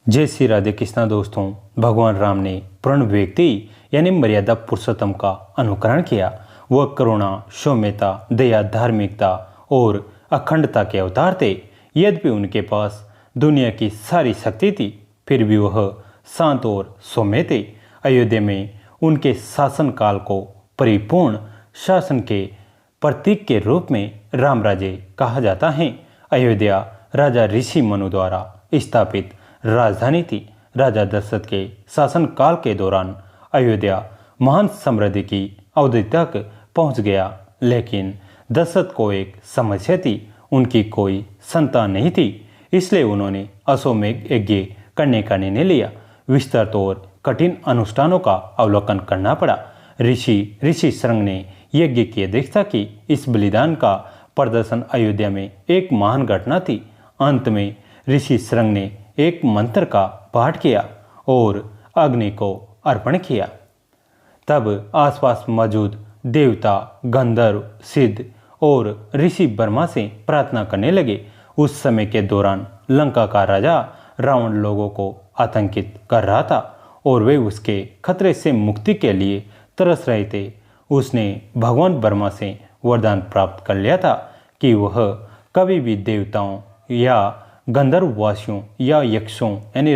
जय श्री राधे कृष्णा दोस्तों। भगवान राम ने पूर्ण व्यक्ति यानी मर्यादा पुरुषोत्तम का अनुकरण किया। वह करुणा, सौम्यता, दया, धार्मिकता और अखंडता के अवतार थे। यद्यपि उनके पास दुनिया की सारी शक्ति थी, फिर भी वह शांत और सौम्य थे। अयोध्या में उनके शासनकाल को परिपूर्ण शासन के प्रतीक के रूप में राम राज्य कहा जाता है। अयोध्या राजा ऋषि मनु द्वारा स्थापित राजधानी थी। राजा दशरथ के शासनकाल के दौरान अयोध्या महान समृद्धि की अवधि तक पहुंच गया, लेकिन दशरथ को एक समस्या थी। उनकी कोई संतान नहीं थी, इसलिए उन्होंने अश्वमेध यज्ञ करने का निर्णय लिया। विस्तृत और कठिन अनुष्ठानों का अवलोकन करना पड़ा। ऋषि श्रृंग ने यज्ञ की अध्यक्षता की। इस बलिदान का प्रदर्शन अयोध्या में एक महान घटना थी। अंत में ऋषि श्रृंग ने एक मंत्र का पाठ किया और अग्नि को अर्पण किया। तब आसपास मौजूद देवता, गंधर्व, सिद्ध और ऋषि ब्रह्मा से प्रार्थना करने लगे। उस समय के दौरान लंका का राजा रावण लोगों को आतंकित कर रहा था और वे उसके खतरे से मुक्ति के लिए तरस रहे थे। उसने भगवान ब्रह्मा से वरदान प्राप्त कर लिया था कि वह कभी भी देवताओं या गंधर्ववासियों या यक्षों यानी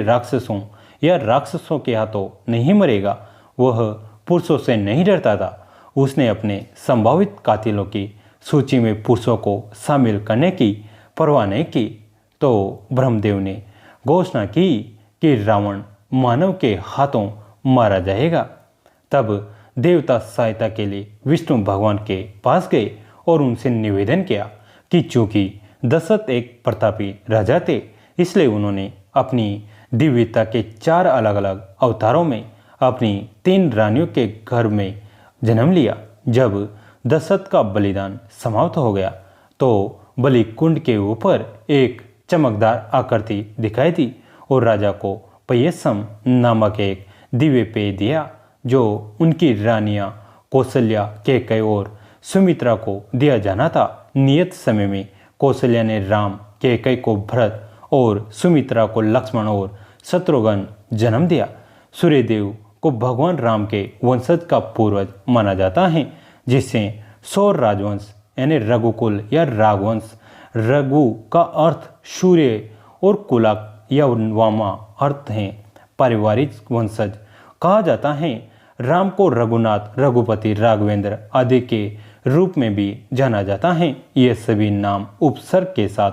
राक्षसों के हाथों नहीं मरेगा। वह पुरुषों से नहीं डरता था। उसने अपने संभावित कातिलों की सूची में पुरुषों को शामिल करने की परवाह नहीं की तो ब्रह्मदेव ने घोषणा की कि रावण मानव के हाथों मारा जाएगा। तब देवता सहायता के लिए विष्णु भगवान के पास गए और उनसे निवेदन किया कि चूंकि दशरथ एक प्रतापी राजा थे, इसलिए उन्होंने अपनी दिव्यता के 4 अलग अलग अवतारों में अपनी 3 रानियों के घर में जन्म लिया। जब दशरथ का बलिदान समाप्त हो गया तो बलि कुंड के ऊपर एक चमकदार आकृति दिखाई दी और राजा को पयस्सम नामक एक दिव्य पेय दिया, जो उनकी रानियां कौशल्या, कैकेयी और सुमित्रा को दिया जाना था। नियत समय में कौशल्या ने राम, कैकेयी को भरत और सुमित्रा को लक्ष्मण और शत्रुघ्न जन्म दिया। सूर्यदेव को भगवान राम के वंशज का पूर्वज माना जाता है, जिससे सौर राजवंश यानी रघुकुल या राघवंश, रघु का अर्थ सूर्य और कुला या वामा अर्थ है पारिवारिक वंशज कहा जाता है। राम को रघुनाथ, रघुपति, राघवेंद्र आदि के रूप में भी जाना जाता है। ये सभी नाम उपसर्ग के साथ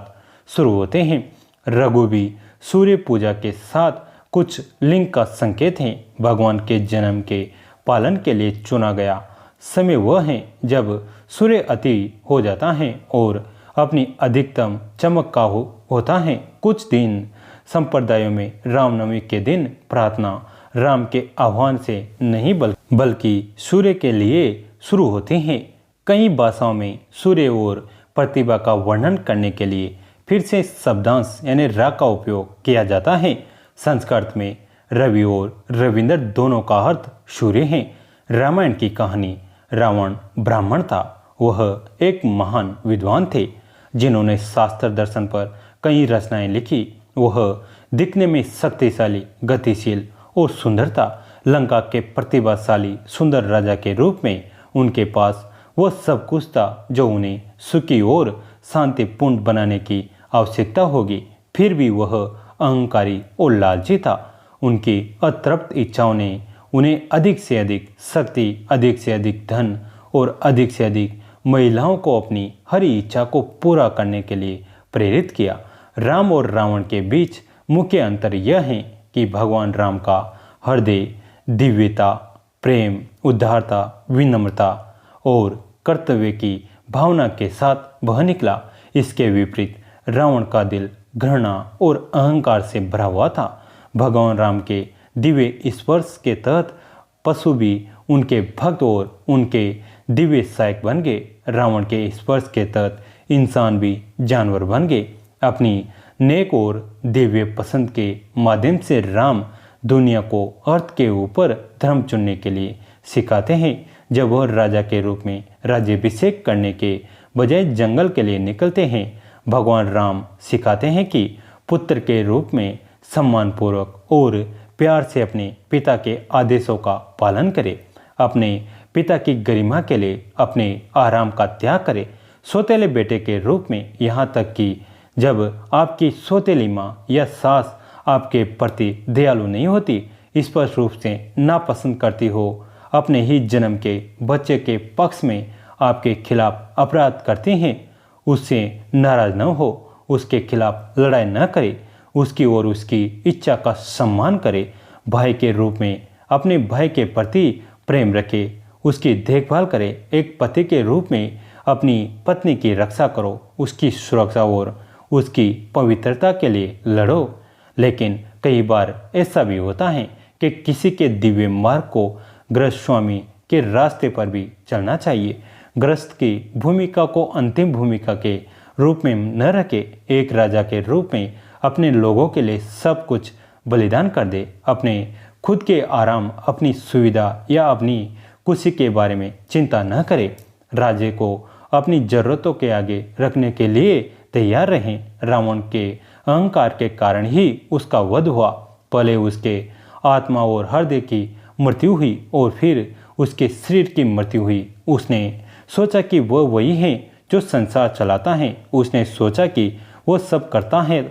शुरू होते हैं। रघु भी सूर्य पूजा के साथ कुछ लिंग का संकेत है। भगवान के जन्म के पालन के लिए चुना गया समय वह है जब सूर्य अति हो जाता है और अपनी अधिकतम चमक का होता है। कुछ दिन संप्रदायों में रामनवमी के दिन प्रार्थना राम के आह्वान से नहीं बल्कि सूर्य के लिए शुरू होती हैं। कई भाषाओं में सूर्य और प्रतिभा का वर्णन करने के लिए फिर से शब्दांश यानी रा का उपयोग किया जाता है। संस्कृत में रवि और रविंद्र दोनों का अर्थ सूर्य है। रामायण की कहानी रावण ब्राह्मण था। वह एक महान विद्वान थे जिन्होंने शास्त्र दर्शन पर कई रचनाएं लिखी। वह दिखने में शक्तिशाली, गतिशील और सुंदर था। लंका के प्रतिभाशाली सुंदर राजा के रूप में उनके पास वह सब कुछ था जो उन्हें सुखी और शांतिपूर्ण बनाने की आवश्यकता होगी। फिर भी वह अहंकारी और लालची था। उनकी अतृप्त इच्छाओं ने उन्हें अधिक से अधिक शक्ति, अधिक से अधिक धन और अधिक से अधिक महिलाओं को अपनी हर इच्छा को पूरा करने के लिए प्रेरित किया। राम और रावण के बीच मुख्य अंतर यह है कि भगवान राम का हृदय दिव्यता, प्रेम, उदारता, विनम्रता और कर्तव्य की भावना के साथ बह निकला। इसके विपरीत रावण का दिल घृणा और अहंकार से भरा हुआ था। भगवान राम के दिव्य स्पर्श के तहत पशु भी उनके भक्त और उनके दिव्य सहायक बन गए। रावण के स्पर्श के तहत इंसान भी जानवर बन गए। अपनी नेक और दिव्य पसंद के माध्यम से राम दुनिया को अर्थ के ऊपर धर्म चुनने के लिए सिखाते हैं। जब वह राजा के रूप में राज्याभिषेक करने के बजाय जंगल के लिए निकलते हैं, भगवान राम सिखाते हैं कि पुत्र के रूप में सम्मानपूर्वक और प्यार से अपने पिता के आदेशों का पालन करें। अपने पिता की गरिमा के लिए अपने आराम का त्याग करें। सौतेले बेटे के रूप में, यहाँ तक कि जब आपकी सौतेली माँ या सास आपके प्रति दयालु नहीं होती, स्पष्ट रूप से नापसंद करती हो, अपने ही जन्म के बच्चे के पक्ष में आपके खिलाफ अपराध करती हैं, उससे नाराज न हो, उसके खिलाफ लड़ाई न करे, उसकी और उसकी इच्छा का सम्मान करे। भाई के रूप में अपने भाई के प्रति प्रेम रखे, उसकी देखभाल करे। एक पति के रूप में अपनी पत्नी की रक्षा करो, उसकी सुरक्षा और उसकी पवित्रता के लिए लड़ो। लेकिन कई बार ऐसा भी होता है कि किसी के दिव्य मार्ग को गृहस्थ स्वामी के रास्ते पर भी चलना चाहिए। गृहस्थ की भूमिका को अंतिम भूमिका के रूप में न रखे, एक राजा के रूप में अपने लोगों के लिए सब कुछ बलिदान कर दे। अपने खुद के आराम, अपनी सुविधा या अपनी खुशी के बारे में चिंता न करे। राज्य को अपनी जरूरतों के आगे रखने के लिए तैयार रहें। रावण के अहंकार के कारण ही उसका वध हुआ। पहले उसके आत्मा और हृदय की मृत्यु हुई और फिर उसके शरीर की मृत्यु हुई। उसने सोचा कि वह वही है जो संसार चलाता है, उसने सोचा कि वो सब करता है।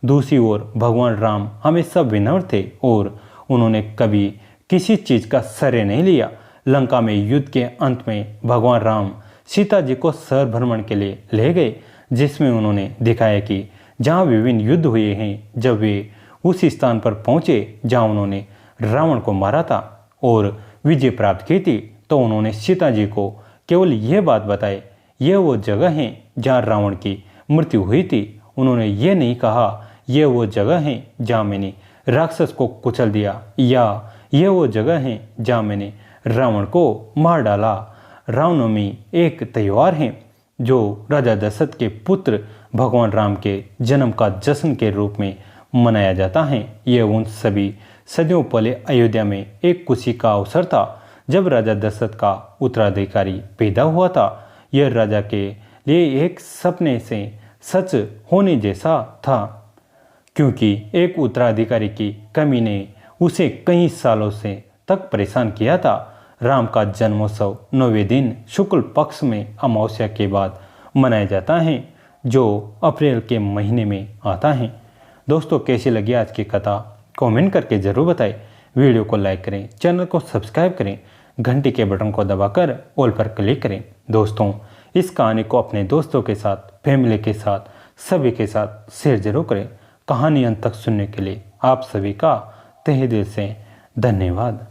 दूसरी ओर भगवान राम हमेशा विनम्र थे और उन्होंने कभी किसी चीज़ का श्रेय नहीं लिया। लंका में युद्ध के अंत में भगवान राम सीता जी को शहर भ्रमण के लिए ले गए, जिसमें उन्होंने दिखाया कि जहाँ विभिन्न युद्ध हुए हैं, जब वे उस स्थान पर पहुँचे जहाँ उन्होंने रावण को मारा था और विजय प्राप्त की थी, तो उन्होंने सीता जी को केवल यह बात बताई, यह वो जगह है जहाँ रावण की मृत्यु हुई थी। उन्होंने ये नहीं कहा यह वो जगह है जहाँ मैंने राक्षस को कुचल दिया, या यह वो जगह है जहाँ मैंने रावण को मार डाला। रामनवमी एक त्यौहार है जो राजा दशरथ के पुत्र भगवान राम के जन्म का जश्न के रूप में मनाया जाता है। यह उन सभी सदियों पहले अयोध्या में एक खुशी का अवसर था जब राजा दशरथ का उत्तराधिकारी पैदा हुआ था। यह राजा के लिए एक सपने से सच होने जैसा था, क्योंकि एक उत्तराधिकारी की कमी ने उसे कई सालों से तक परेशान किया था। राम का जन्मोत्सव 9वें दिन शुक्ल पक्ष में अमावस्या के बाद मनाया जाता है, जो अप्रैल के महीने में आता है। दोस्तों, कैसी लगी आज की कथा कमेंट करके ज़रूर बताएं। वीडियो को लाइक करें, चैनल को सब्सक्राइब करें, घंटी के बटन को दबाकर ऑल पर क्लिक करें। दोस्तों, इस कहानी को अपने दोस्तों के साथ, फैमिली के साथ, सभी के साथ शेयर जरूर करें। कहानी अंत तक सुनने के लिए आप सभी का तहे दिल से धन्यवाद।